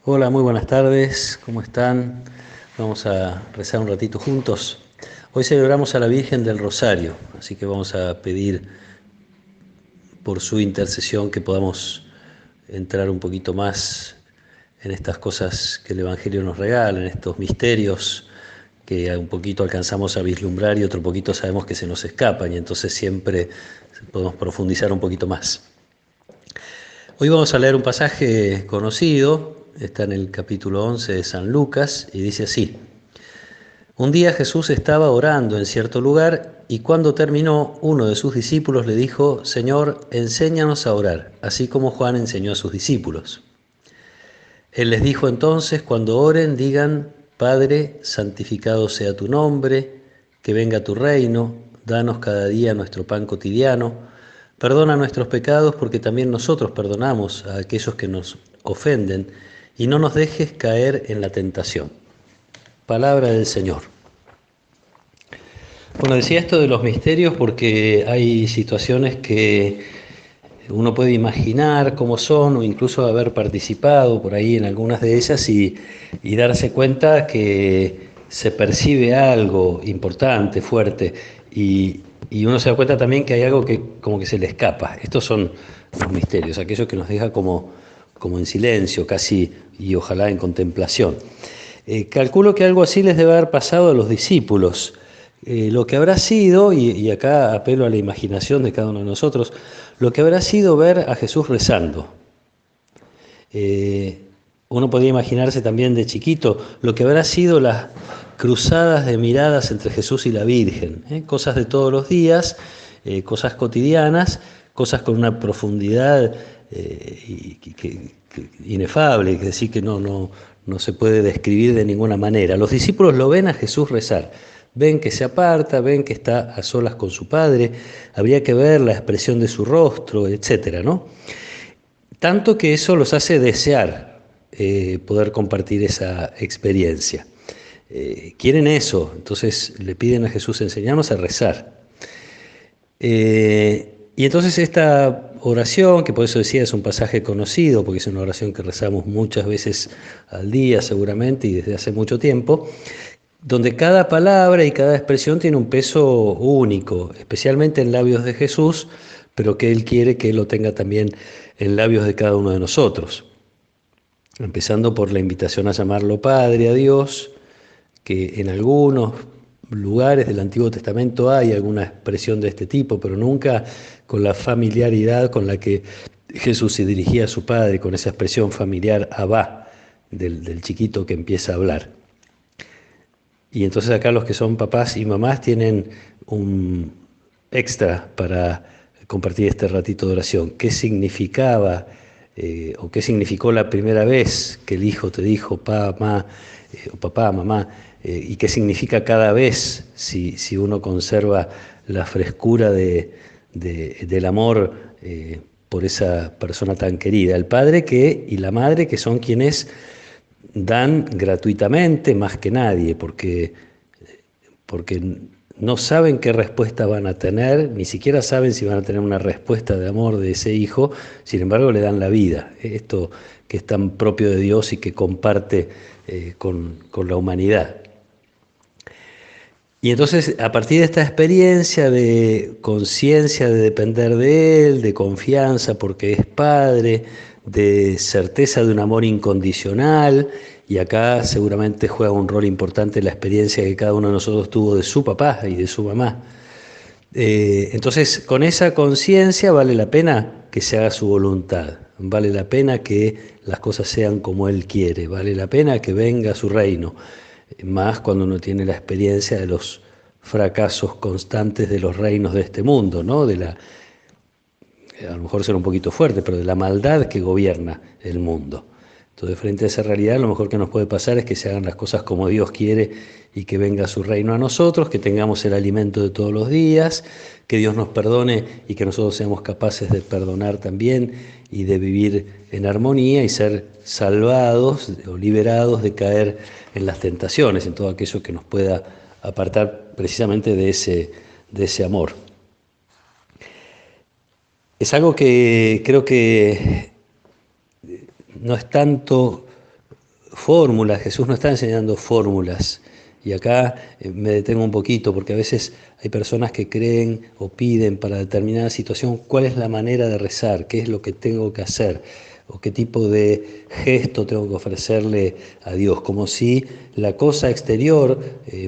Hola, muy buenas tardes, ¿cómo están? Vamos a rezar un ratito juntos. Hoy celebramos a la Virgen del Rosario, así que vamos a pedir por su intercesión que podamos entrar un poquito más en estas cosas que el Evangelio nos regala, en estos misterios que un poquito alcanzamos a vislumbrar y otro poquito sabemos que se nos escapan, y entonces siempre podemos profundizar un poquito más. Hoy vamos a leer un pasaje conocido, está en el capítulo 11 de San Lucas y dice así: Un día Jesús estaba orando en cierto lugar y cuando terminó, uno de sus discípulos le dijo: Señor, enséñanos a orar, así como Juan enseñó a sus discípulos. Él les dijo entonces: Cuando oren, digan: Padre, santificado sea tu nombre, que venga tu reino, danos cada día nuestro pan cotidiano, perdona nuestros pecados porque también nosotros perdonamos a aquellos que nos ofenden, y no nos dejes caer en la tentación. Palabra del Señor. Bueno, decía esto de los misterios porque hay situaciones que uno puede imaginar cómo son o incluso haber participado por ahí en algunas de ellas y darse cuenta que se percibe algo importante, fuerte, y uno se da cuenta también que hay algo que como que se le escapa. Estos son los misterios, aquellos que nos deja como en silencio casi y ojalá en contemplación. Calculo que algo así les debe haber pasado a los discípulos. Lo que habrá sido, y acá apelo a la imaginación de cada uno de nosotros, lo que habrá sido ver a Jesús rezando. Eh, Uno podía imaginarse también de chiquito lo que habrá sido las cruzadas de miradas entre Jesús y la Virgen, cosas de todos los días, cosas cotidianas, cosas con una profundidad inefable, es decir, que no se puede describir de ninguna manera. Los discípulos lo ven a Jesús rezar, ven que se aparta, ven que está a solas con su Padre, habría que ver la expresión de su rostro, etcétera, ¿no? Tanto que eso los hace desear poder compartir esa experiencia. Quieren eso, entonces le piden a Jesús: enseñarnos a rezar. Y entonces esta oración, que por eso decía es un pasaje conocido, porque es una oración que rezamos muchas veces al día seguramente y desde hace mucho tiempo, donde cada palabra y cada expresión tiene un peso único, especialmente en labios de Jesús, pero que Él quiere que lo tenga también en labios de cada uno de nosotros. Empezando por la invitación a llamarlo Padre a Dios, que en algunos lugares del Antiguo Testamento hay alguna expresión de este tipo, pero nunca con la familiaridad con la que Jesús se dirigía a su Padre, con esa expresión familiar Abba, del chiquito que empieza a hablar. Y entonces acá los que son papás y mamás tienen un extra para compartir este ratito de oración. ¿Qué significaba o qué significó la primera vez que el hijo te dijo papá, o papá, mamá? Y qué significa cada vez si uno conserva la frescura del amor por esa persona tan querida. El padre y la madre, que son quienes dan gratuitamente más que nadie, porque no saben qué respuesta van a tener, ni siquiera saben si van a tener una respuesta de amor de ese hijo, sin embargo le dan la vida. Esto que es tan propio de Dios y que comparte con la humanidad. Y entonces, a partir de esta experiencia de conciencia de depender de Él, de confianza porque es Padre, de certeza de un amor incondicional, y acá seguramente juega un rol importante la experiencia que cada uno de nosotros tuvo de su papá y de su mamá. Entonces, con esa conciencia vale la pena que se haga su voluntad, vale la pena que las cosas sean como Él quiere, vale la pena que venga su reino, más cuando uno tiene la experiencia de los fracasos constantes de los reinos de este mundo, ¿no? A lo mejor será un poquito fuerte, pero de la maldad que gobierna el mundo. Entonces, frente a esa realidad, lo mejor que nos puede pasar es que se hagan las cosas como Dios quiere y que venga su reino a nosotros, que tengamos el alimento de todos los días, que Dios nos perdone y que nosotros seamos capaces de perdonar también y de vivir en armonía y ser salvados o liberados de caer en las tentaciones, en todo aquello que nos pueda apartar precisamente de ese amor. Es algo que creo que no es tanto fórmulas. Jesús no está enseñando fórmulas. Y acá me detengo un poquito, porque a veces hay personas que creen o piden para determinada situación cuál es la manera de rezar, qué es lo que tengo que hacer, o qué tipo de gesto tengo que ofrecerle a Dios, como si la cosa exterior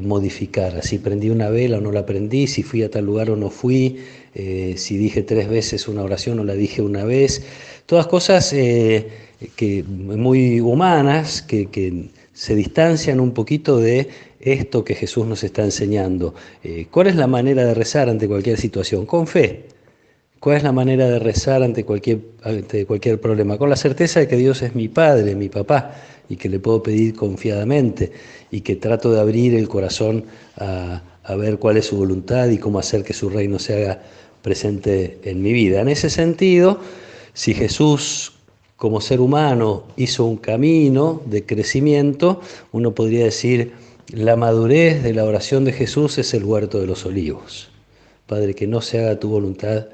modificara, si prendí una vela o no la prendí, si fui a tal lugar o no fui, si dije 3 veces una oración o la dije una vez, todas cosas muy humanas que se distancian un poquito de esto que Jesús nos está enseñando. ¿Cuál es la manera de rezar ante cualquier situación? Con fe. ¿Cuál es la manera de rezar ante cualquier problema? Con la certeza de que Dios es mi Padre, mi papá, y que le puedo pedir confiadamente, y que trato de abrir el corazón a ver cuál es su voluntad y cómo hacer que su reino se haga presente en mi vida. En ese sentido, si Jesús como ser humano hizo un camino de crecimiento, uno podría decir, la madurez de la oración de Jesús es el huerto de los olivos. Padre, que no se haga tu voluntad,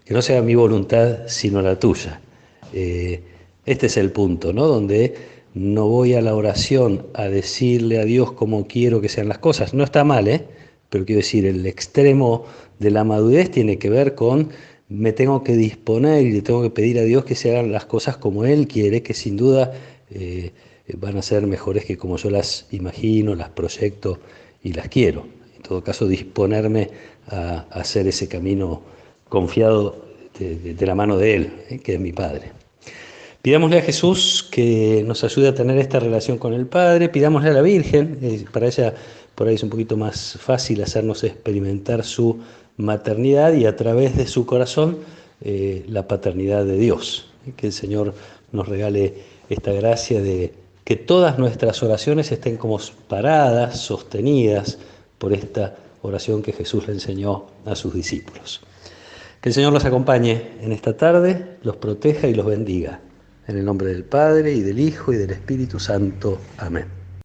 que no se haga mi voluntad, sino la tuya. Este es el punto, ¿no? Donde no voy a la oración a decirle a Dios cómo quiero que sean las cosas. No está mal, pero quiero decir, el extremo de la madurez tiene que ver con me tengo que disponer y le tengo que pedir a Dios que se hagan las cosas como Él quiere, que sin duda van a ser mejores que como yo las imagino, las proyecto y las quiero. En todo caso, disponerme a hacer ese camino confiado de la mano de Él, que es mi Padre. Pidámosle a Jesús que nos ayude a tener esta relación con el Padre, pidámosle a la Virgen, para ella por ahí es un poquito más fácil hacernos experimentar su maternidad y a través de su corazón la paternidad de Dios. Que el Señor nos regale esta gracia de que todas nuestras oraciones estén como paradas, sostenidas por esta oración que Jesús le enseñó a sus discípulos. Que el Señor los acompañe en esta tarde, los proteja y los bendiga. En el nombre del Padre, y del Hijo, y del Espíritu Santo. Amén.